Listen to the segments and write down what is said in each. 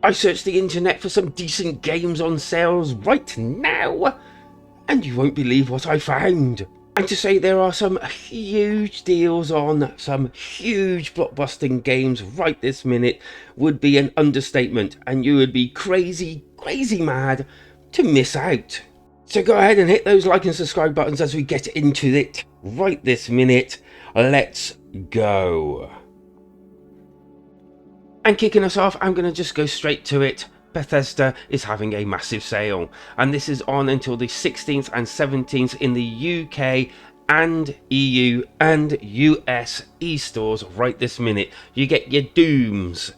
I searched the internet for some decent games on sales right now, and you won't believe what I found. And to say there are some huge deals on some huge blockbusting games right this minute would be an understatement, and you would be crazy, crazy mad to miss out. So go ahead and hit those like and subscribe buttons as we get into it right this minute. Let's go. And kicking us off, I'm going to just go straight to it. Bethesda is having a massive sale, and this is on until the 16th and 17th in the UK and EU and US e-stores right this minute. You get your Dooms,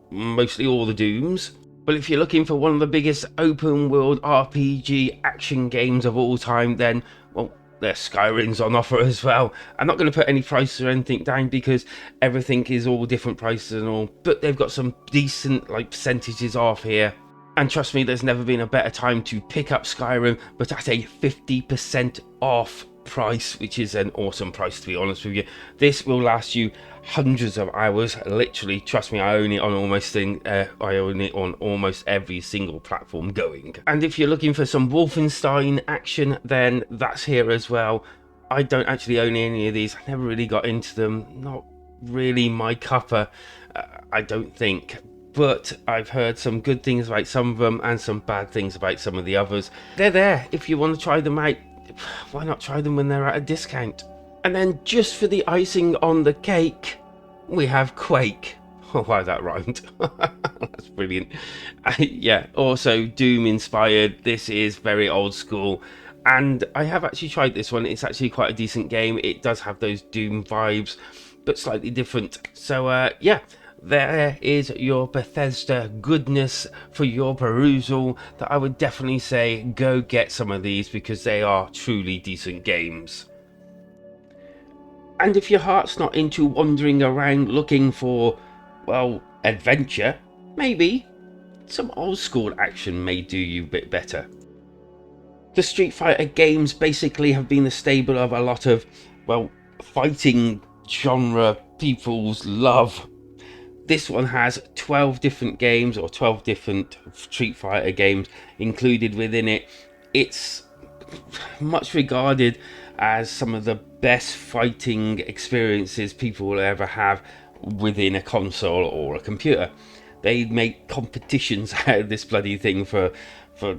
mostly all the Dooms. But if you're looking for one of the biggest open world RPG action games of all time, then, well, there's Skyrim's on offer as well. I'm not going to put any prices or anything down because everything is all different prices and all, but they've got some decent percentages off here. And trust me, there's never been a better time to pick up Skyrim, but at a 50% off price, which is an awesome price, to be honest with you. This will last you hundreds of hours, literally. Trust me, I own it on almost every single platform going. And if you're looking for some Wolfenstein action, then that's here as well. I don't actually own any of these. I never really got into them. Not really my cuppa, I don't think. But I've heard some good things about some of them and some bad things about some of the others. They're there if you want to try them out. Why not try them when they're at a discount? And then just for the icing on the cake, we have Quake. Oh, wow, that rhymed. That's brilliant. Yeah, also Doom inspired. This is very old school. And I have actually tried this one. It's actually quite a decent game. It does have those Doom vibes, but slightly different. So, yeah. There is your Bethesda goodness for your perusal that I would definitely say go get some of these because they are truly decent games. And if your heart's not into wandering around looking for, well, adventure, maybe some old school action may do you a bit better. The Street Fighter games basically have been the stable of a lot of, well, fighting genre people's love. This one has 12 different games, or 12 different Street Fighter games included within it. It's much regarded as some of the best fighting experiences people will ever have within a console or a computer. They make competitions out of this bloody thing for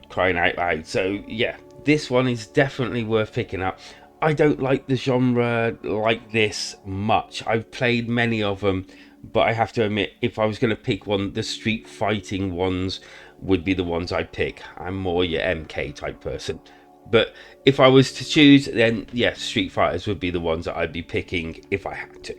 crying out loud. So yeah, this one is definitely worth picking up. I don't like the genre like this much. I've played many of them, but I have to admit, if I was going to pick one, the street fighting ones would be the ones I'd pick. I'm more your MK type person. But if I was to choose, then yeah, Street Fighters would be the ones that I'd be picking if I had to.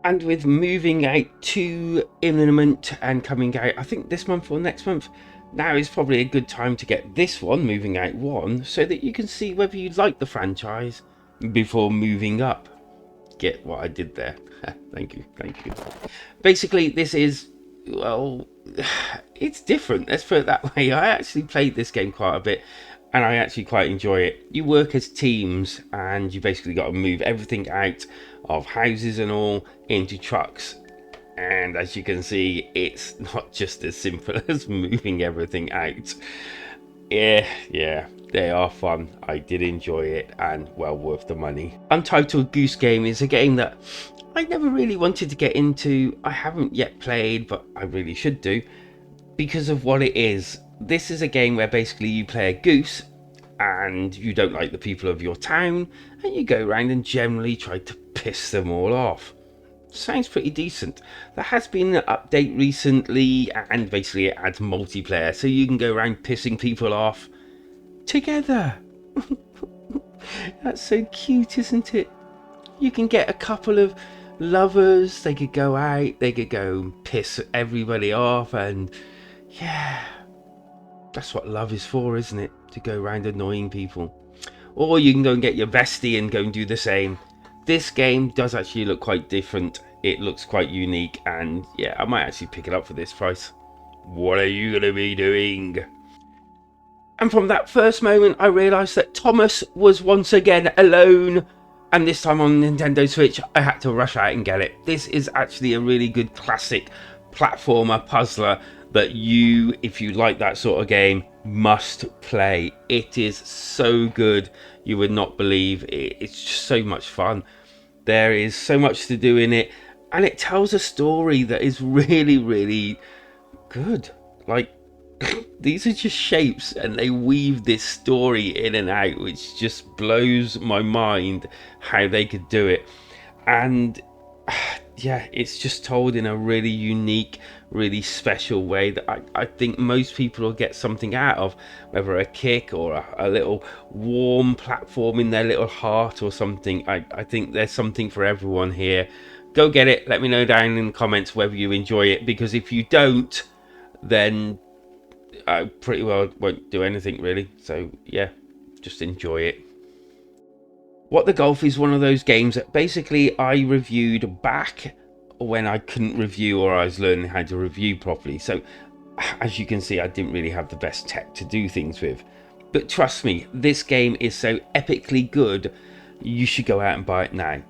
And with moving out to imminent and coming out, I think this month or next month, now is probably a good time to get this one, Moving Out 1, so that you can see whether you like the franchise before moving up. Get what I did there. Thank you. Basically, this is, well, it's different, let's put it that way. I actually played this game quite a bit and I actually quite enjoy it. You work as teams and you basically got to move everything out of houses and all into trucks. And as you can see, it's not just as simple as moving everything out. Yeah, they are fun. I did enjoy it and well worth the money. Untitled Goose Game is a game that I never really wanted to get into. I haven't yet played, but I really should do because of what it is. This is a game where basically you play a goose and you don't like the people of your town and you go around and generally try to piss them all off. Sounds pretty decent. There has been an update recently and basically it adds multiplayer so you can go around pissing people off together. That's so cute, isn't it? You can get a couple of lovers, they could go out, they could go piss everybody off, and yeah, that's what love is for, isn't it? To go around annoying people. Or you can go and get your bestie and go and do the same. This game does actually look quite different. It looks quite unique, and yeah, I might actually pick it up for this price. What are you going to be doing? And from that first moment, I realised that Thomas was once again alone. And this time on Nintendo Switch, I had to rush out and get it. This is actually a really good classic platformer puzzler that you, if you like that sort of game, must play. It is so good, you would not believe it. It's just so much fun. There is so much to do in it, and it tells a story that is really, really good. Like, these are just shapes and they weave this story in and out, which just blows my mind how they could do it. And yeah, it's just told in a really unique, really special way that I think most people will get something out of, whether a kick or a little warm platform in their little heart or something. I think there's something for everyone here. Go get it. Let me know down in the comments whether you enjoy it, because if you don't, then I pretty well won't do anything really. So yeah, just enjoy it. What the Golf is one of those games that basically I reviewed back when I couldn't review, or I was learning how to review properly. So as you can see, I didn't really have the best tech to do things with. But trust me, this game is so epically good, you should go out and buy it now.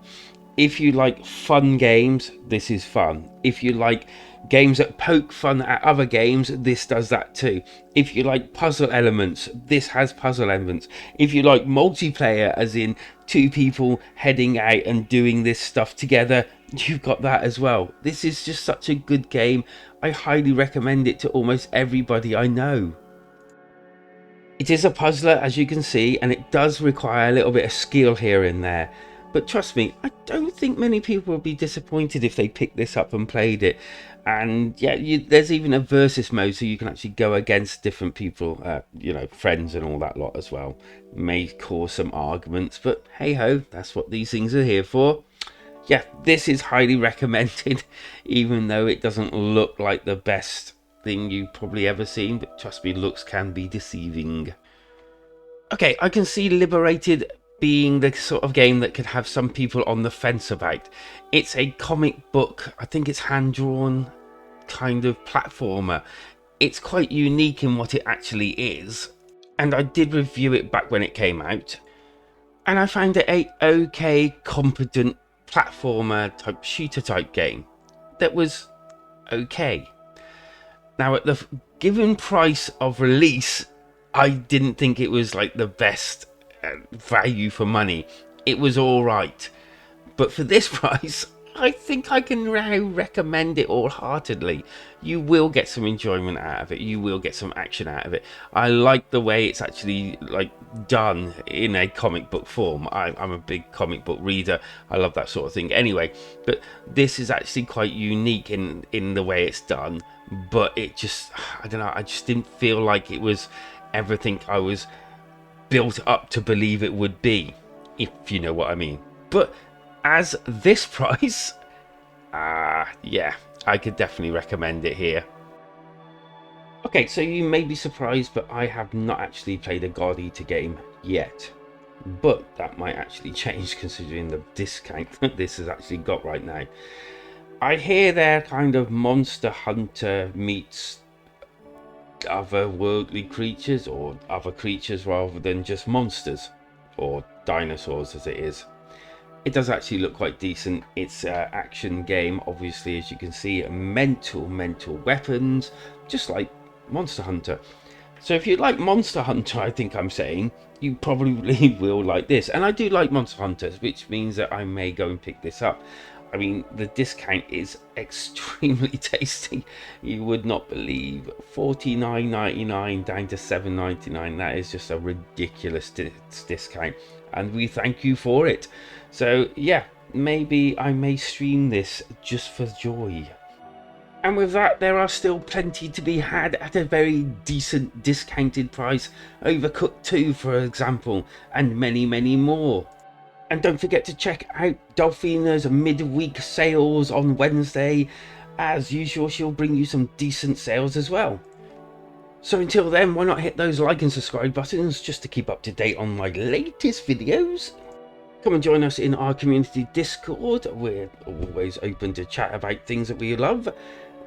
If you like fun games, this is fun. If you like games that poke fun at other games, this does that too. If you like puzzle elements, this has puzzle elements. If you like multiplayer, as in two people heading out and doing this stuff together, you've got that as well. This is just such a good game. I highly recommend it to almost everybody I know. It is a puzzler, as you can see, and it does require a little bit of skill here and there. But trust me, I don't think many people would be disappointed if they picked this up and played it. And yeah, there's even a versus mode, so you can actually go against different people, you know, friends and all that lot as well. May cause some arguments, but hey ho, that's what these things are here for. Yeah, this is highly recommended, even though it doesn't look like the best thing you've probably ever seen. But trust me, looks can be deceiving. Okay, I can see Liberated being the sort of game that could have some people on the fence about. It's a comic book, I think it's hand-drawn kind of platformer. It's quite unique in what it actually is, and I did review it back when it came out, and I found it a okay, competent platformer type shooter type game that was okay. Now at the given price of release, I didn't think it was like the best value for money. It was all right, but for this price, I think I can now recommend it wholeheartedly. You will get some enjoyment out of it. You will get some action out of it. I like the way it's actually like done in a comic book form. I'm a big comic book reader. I love that sort of thing anyway, but this is actually quite unique in the way it's done. But it just, I don't know, I just didn't feel like it was everything I was built up to believe it would be, if you know what I mean. But as this price, yeah, I could definitely recommend it here. Okay, so you may be surprised, but I have not actually played a God Eater game yet. But that might actually change considering the discount that this has actually got right now. I hear they're kind of Monster Hunter meets otherworldly creatures, or other creatures rather than just monsters or dinosaurs as it is. It does actually look quite decent. It's an action game, obviously, as you can see, mental weapons, just like Monster Hunter. So if you like Monster Hunter, I think I'm saying, you probably will like this. And I do like Monster Hunters, which means that I may go and pick this up. I mean, the discount is extremely tasty. You would not believe. $49.99 down to $7.99. That is just a ridiculous discount, and we thank you for it. So yeah, maybe I may stream this just for joy. And with that, there are still plenty to be had at a very decent discounted price. Overcooked 2, for example, and many more. And don't forget to check out Delphina's midweek sales on Wednesday. As usual, she'll bring you some decent sales as well. So until then, why not hit those like and subscribe buttons just to keep up to date on my latest videos? Come and join us in our community Discord. We're always open to chat about things that we love,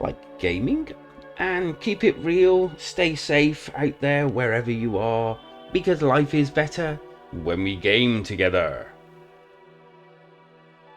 like gaming. And keep it real, stay safe out there wherever you are, because life is better when we game together.